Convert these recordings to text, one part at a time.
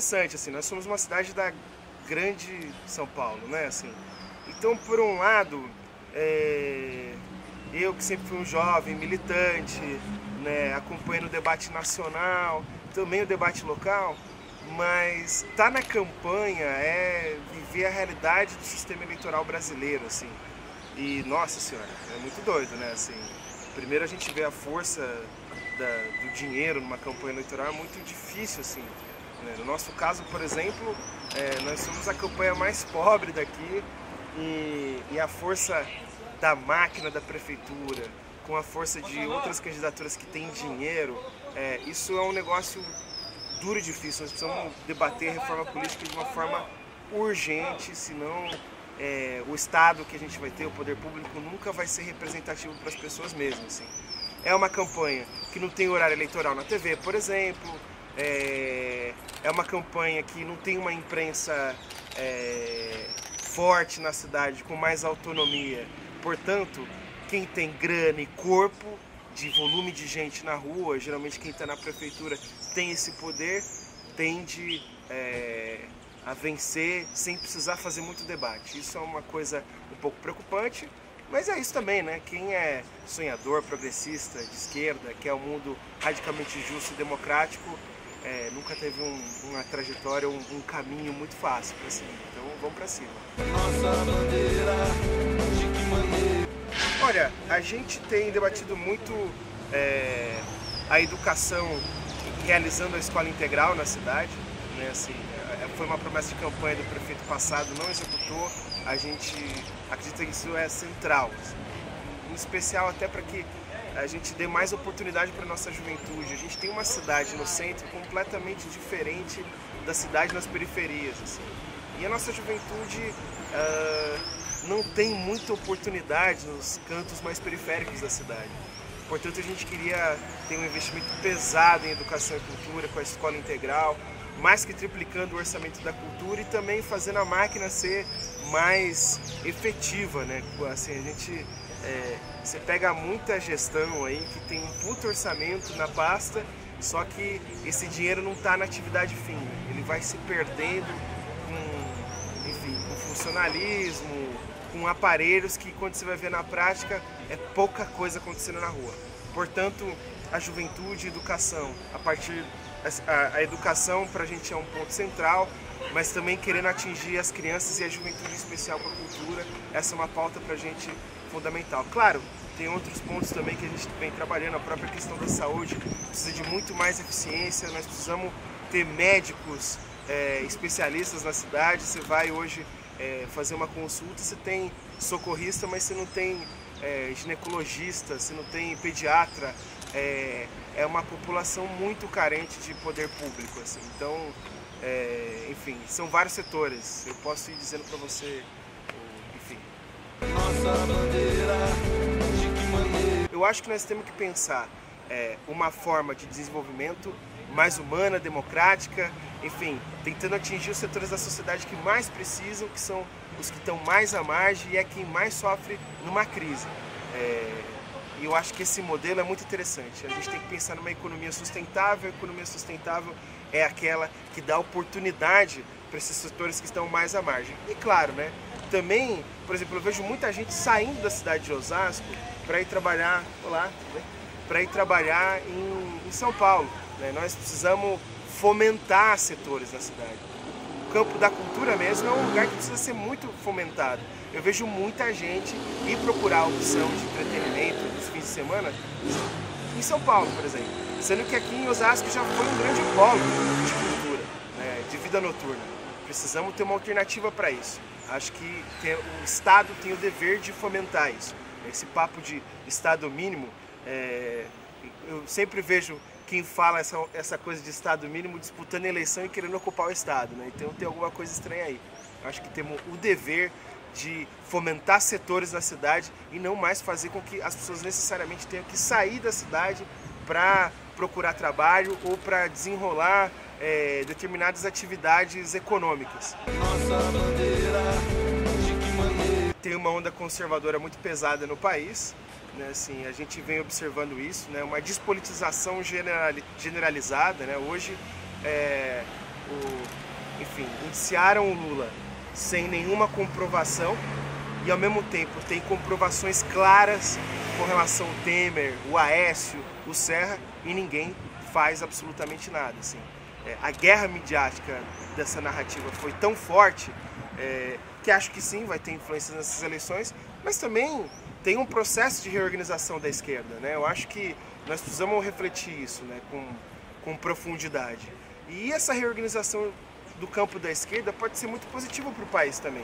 interessante, assim, nós somos uma cidade da grande São Paulo, né, assim. Então, por um lado, eu que sempre fui um jovem militante, né, acompanhando o debate nacional, também o debate local, mas estar na campanha é viver a realidade do sistema eleitoral brasileiro, assim. E, nossa senhora, é muito doido, né, assim. Primeiro a gente vê a força do dinheiro numa campanha eleitoral, é muito difícil, assim. Né? No nosso caso, por exemplo, nós somos a campanha mais pobre daqui e a força da máquina da prefeitura, com a força de outras candidaturas que têm dinheiro, isso é um negócio duro e difícil. Nós precisamos debater a reforma política de uma forma urgente, senão o Estado que a gente vai ter, o poder público, nunca vai ser representativo para as pessoas mesmo. Assim. É uma campanha que não tem horário eleitoral na TV, por exemplo, é uma campanha que não tem uma imprensa forte na cidade, com mais autonomia. Portanto, quem tem grana e corpo, de volume de gente na rua, geralmente quem está na prefeitura tem esse poder, tende a vencer sem precisar fazer muito debate. Isso é uma coisa um pouco preocupante, mas é isso também, né? Quem é sonhador, progressista, de esquerda, quer um mundo radicalmente justo e democrático, nunca teve uma trajetória, um caminho muito fácil para cima. Então vamos para cima. Nossa bandeira, de que maneira? Olha, a gente tem debatido muito a educação, realizando a escola integral na cidade, né? Assim, foi uma promessa de campanha do prefeito passado, não executou. A gente acredita que isso é central, assim. Em especial até para que a gente dê mais oportunidade para a nossa juventude. A gente tem uma cidade no centro completamente diferente da cidade nas periferias, assim. E a nossa juventude não tem muita oportunidade nos cantos mais periféricos da cidade. Portanto, a gente queria ter um investimento pesado em educação e cultura, com a escola integral, mais que triplicando o orçamento da cultura e também fazendo a máquina ser mais efetiva, né? Assim, a gente, você pega muita gestão aí que tem um puto orçamento na pasta, só que esse dinheiro não está na atividade fim, ele vai se perdendo com funcionalismo, com aparelhos que quando você vai ver na prática é pouca coisa acontecendo na rua. Portanto, a juventude e a educação, a educação para a gente é um ponto central, mas também querendo atingir as crianças e a juventude em especial com a cultura, essa é uma pauta para a gente fundamental. Claro, tem outros pontos também que a gente vem trabalhando, a própria questão da saúde precisa de muito mais eficiência, nós precisamos ter médicos especialistas na cidade. Você vai hoje fazer uma consulta, você tem socorrista, mas você não tem ginecologista, você não tem pediatra. É uma população muito carente de poder público, assim. Então, enfim, são vários setores. Eu posso ir dizendo para você, enfim. Nossa bandeira, de que maneira? Eu acho que nós temos que pensar uma forma de desenvolvimento mais humana, democrática, enfim, tentando atingir os setores da sociedade que mais precisam, que são os que estão mais à margem e é quem mais sofre numa crise. E eu acho que esse modelo é muito interessante. A gente tem que pensar numa economia sustentável. A economia sustentável é aquela que dá oportunidade para esses setores que estão mais à margem. E claro, né, também, por exemplo, eu vejo muita gente saindo da cidade de Osasco para ir trabalhar, para ir trabalhar em São Paulo. Né? Nós precisamos fomentar setores na cidade. O campo da cultura mesmo é um lugar que precisa ser muito fomentado. Eu vejo muita gente ir procurar a opção de entretenimento nos fins de semana em São Paulo, por exemplo. Sendo que aqui em Osasco já foi um grande polo de cultura, né, de vida noturna. Precisamos ter uma alternativa para isso. Acho que o Estado tem o dever de fomentar isso. Esse papo de Estado mínimo, eu sempre vejo quem fala essa coisa de Estado mínimo disputando a eleição e querendo ocupar o Estado, né? Então tem alguma coisa estranha aí. Acho que temos o dever de fomentar setores na cidade e não mais fazer com que as pessoas necessariamente tenham que sair da cidade para procurar trabalho ou para desenrolar determinadas atividades econômicas. Nossa bandeira, de que maneira? Tem uma onda conservadora muito pesada no país, né? Assim, a gente vem observando isso, né? Uma despolitização generalizada, né? Hoje enfim, indiciaram o Lula sem nenhuma comprovação e ao mesmo tempo tem comprovações claras com relação ao Temer, o Aécio, o Serra, e ninguém faz absolutamente nada. Assim. A guerra midiática dessa narrativa foi tão forte que acho que sim, vai ter influência nessas eleições, mas também tem um processo de reorganização da esquerda, né? Eu acho que nós precisamos refletir isso, né, com profundidade. E essa reorganização do campo da esquerda pode ser muito positiva para o país também.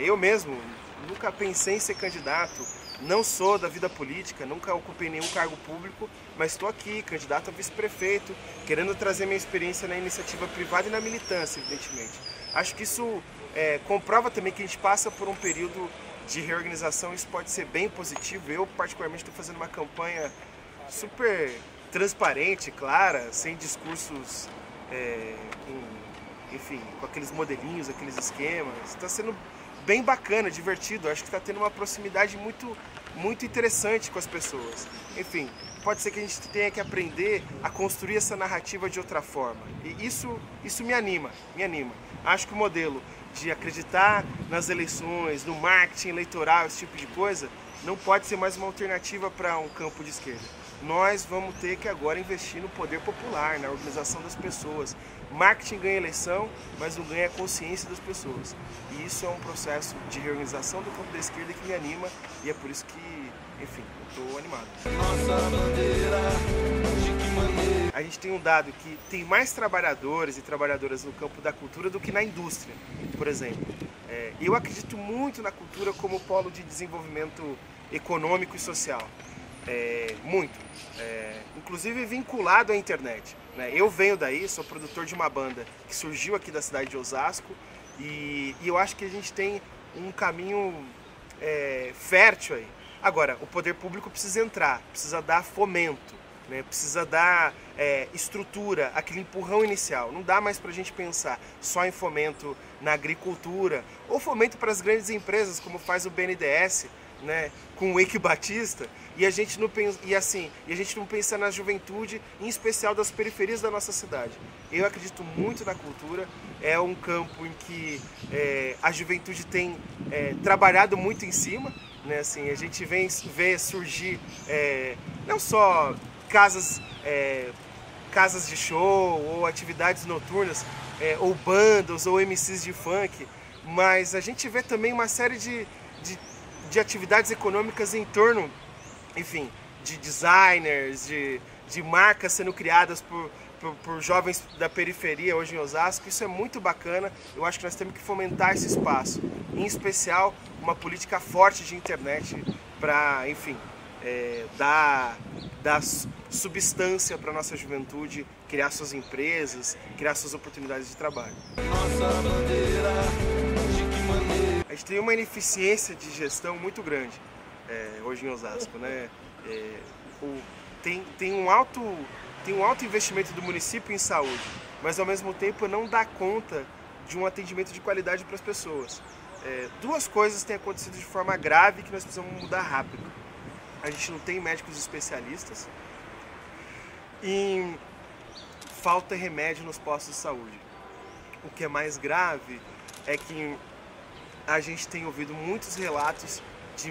Eu mesmo nunca pensei em ser candidato, não sou da vida política, nunca ocupei nenhum cargo público, mas estou aqui, candidato a vice-prefeito, querendo trazer minha experiência na iniciativa privada e na militância, evidentemente. Acho que isso comprova também que a gente passa por um período de reorganização, isso pode ser bem positivo. Eu, particularmente, estou fazendo uma campanha super transparente, clara, sem discursos, enfim, com aqueles modelinhos, aqueles esquemas. Está sendo bem bacana, divertido. Acho que está tendo uma proximidade muito interessante com as pessoas. Enfim, pode ser que a gente tenha que aprender a construir essa narrativa de outra forma. E isso me anima. Acho que o modelo de acreditar nas eleições, no marketing eleitoral, esse tipo de coisa, não pode ser mais uma alternativa para um campo de esquerda. Nós vamos ter que agora investir no poder popular, na organização das pessoas. Marketing ganha eleição, mas não ganha a consciência das pessoas. E isso é um processo de reorganização do campo da esquerda que me anima, e é por isso que, enfim, eu estou animado. Nossa bandeira, de que maneira? A gente tem um dado que tem mais trabalhadores e trabalhadoras no campo da cultura do que na indústria, por exemplo. Eu acredito muito na cultura como polo de desenvolvimento econômico e social. Muito. Inclusive vinculado à internet. Né? Eu venho daí, sou produtor de uma banda que surgiu aqui da cidade de Osasco e eu acho que a gente tem um caminho fértil aí. Agora, o poder público precisa entrar, precisa dar fomento, né? Precisa dar estrutura, aquele empurrão inicial. Não dá mais para a gente pensar só em fomento na agricultura ou fomento para as grandes empresas, como faz o BNDES, né, com o Eike Batista, e a gente não pensa na juventude, em especial das periferias da nossa cidade. Eu acredito muito na cultura, é um campo em que a juventude tem trabalhado muito em cima, né, assim, a gente vê surgir não só casas de show ou atividades noturnas, ou bandas ou MCs de funk, mas a gente vê também uma série de atividades econômicas em torno, enfim, de designers, de marcas sendo criadas por jovens da periferia hoje em Osasco. Isso é muito bacana. Eu acho que nós temos que fomentar esse espaço, em especial uma política forte de internet para, enfim, dar substância para a nossa juventude, criar suas empresas, criar suas oportunidades de trabalho. Nossa bandeira, de que maneira? A gente tem uma ineficiência de gestão muito grande hoje em Osasco, né? Tem um alto investimento do município em saúde, mas ao mesmo tempo não dá conta de um atendimento de qualidade para as pessoas. Duas coisas têm acontecido de forma grave que nós precisamos mudar rápido. A gente não tem médicos especialistas e falta remédio nos postos de saúde. O que é mais grave é que a gente tem ouvido muitos relatos de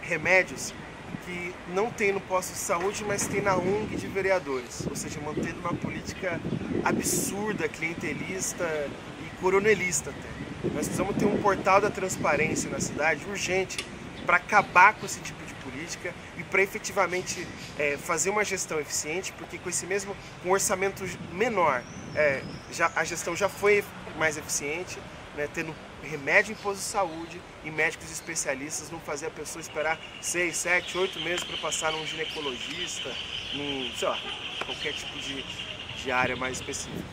remédios que não tem no posto de saúde, mas tem na ONG de vereadores, ou seja, mantendo uma política absurda, clientelista e coronelista até. Nós precisamos ter um portal da transparência na cidade, urgente, para acabar com esse tipo de política e para efetivamente fazer uma gestão eficiente, porque com um orçamento menor, a gestão já foi mais eficiente, né, tendo remédio em posto de saúde e médicos especialistas, não fazer a pessoa esperar 6, 7, 8 meses para passar num ginecologista, sei lá, qualquer tipo de área mais específica.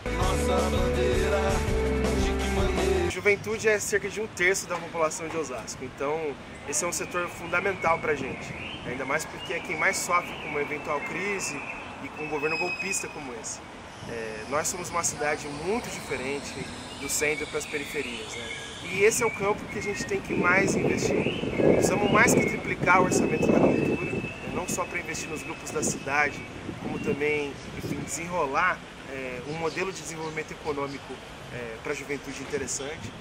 Nossa bandeira, de que maneira? Juventude é cerca de 1/3 da população de Osasco, então esse é um setor fundamental para a gente, ainda mais porque é quem mais sofre com uma eventual crise e com um governo golpista como esse. Nós somos uma cidade muito diferente do centro para as periferias, né? E esse é o campo que a gente tem que mais investir. Precisamos mais que triplicar o orçamento da cultura, né? Não só para investir nos grupos da cidade, como também, enfim, desenrolar um modelo de desenvolvimento econômico para a juventude interessante.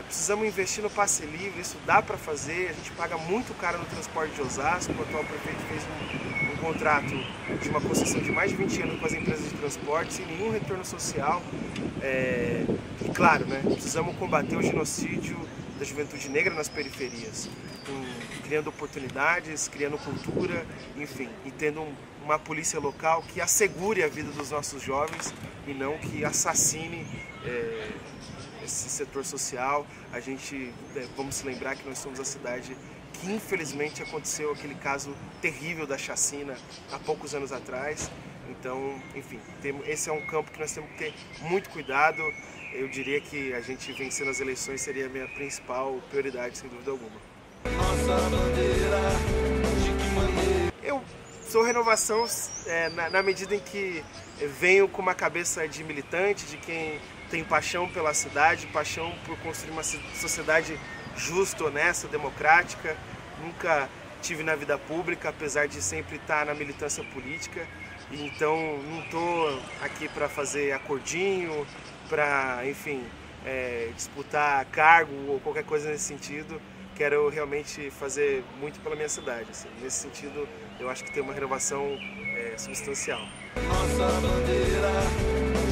Precisamos investir no passe livre, isso dá para fazer, a gente paga muito caro no transporte de Osasco, o atual prefeito fez um contrato de uma concessão de mais de 20 anos com as empresas de transporte, sem nenhum retorno social. E claro, né, precisamos combater o genocídio da juventude negra nas periferias, criando oportunidades, criando cultura, enfim, e tendo uma polícia local que assegure a vida dos nossos jovens e não que assassine esse setor social. A gente, vamos se lembrar que nós somos a cidade que infelizmente aconteceu aquele caso terrível da chacina há poucos anos atrás. Então, enfim, esse é um campo que nós temos que ter muito cuidado. Eu diria que a gente vencendo as eleições seria a minha principal prioridade, sem dúvida alguma. Nossa bandeira, de que maneira? Eu sou Renovação na medida em que venho com uma cabeça de militante, de quem tem paixão pela cidade, paixão por construir uma sociedade justa, honesta, democrática. Nunca tive na vida pública, apesar de sempre estar na militância política. Então não estou aqui para fazer acordinho, para, enfim, disputar cargo ou qualquer coisa nesse sentido. Quero realmente fazer muito pela minha cidade. Assim. Nesse sentido, eu acho que tem uma renovação substancial. Nossa bandeira,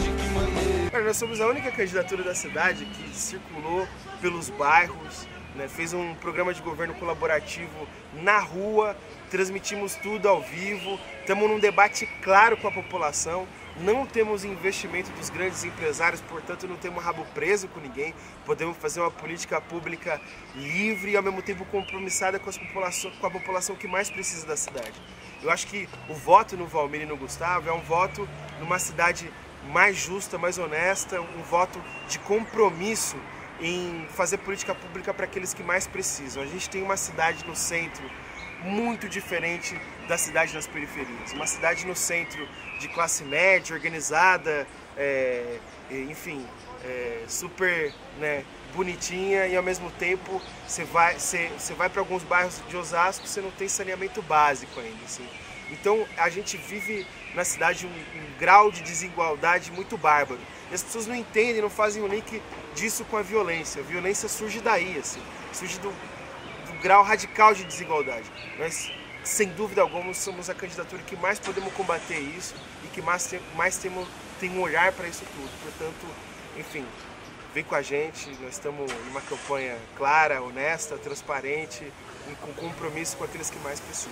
de que maneira? Nós somos a única candidatura da cidade que circulou pelos bairros, né, fez um programa de governo colaborativo na rua, transmitimos tudo ao vivo, estamos num debate claro com a população, não temos investimento dos grandes empresários, portanto não temos rabo preso com ninguém, podemos fazer uma política pública livre e ao mesmo tempo compromissada com a população que mais precisa da cidade. Eu acho que o voto no Valmir e no Gustavo é um voto numa cidade mais justa, mais honesta, um voto de compromisso em fazer política pública para aqueles que mais precisam. A gente tem uma cidade no centro muito diferente da cidade nas periferias. Uma cidade no centro de classe média, organizada, enfim, super, né, bonitinha, e ao mesmo tempo você vai para alguns bairros de Osasco, você não tem saneamento básico ainda. Assim. Então a gente vive na cidade um grau de desigualdade muito bárbaro. E as pessoas não entendem, não fazem o link disso com a violência. A violência surge daí, assim, surge do grau radical de desigualdade. Nós, sem dúvida alguma, somos a candidatura que mais podemos combater isso e que mais tem um olhar para isso tudo. Portanto, enfim, vem com a gente, nós estamos numa campanha clara, honesta, transparente e com compromisso com aqueles que mais precisam.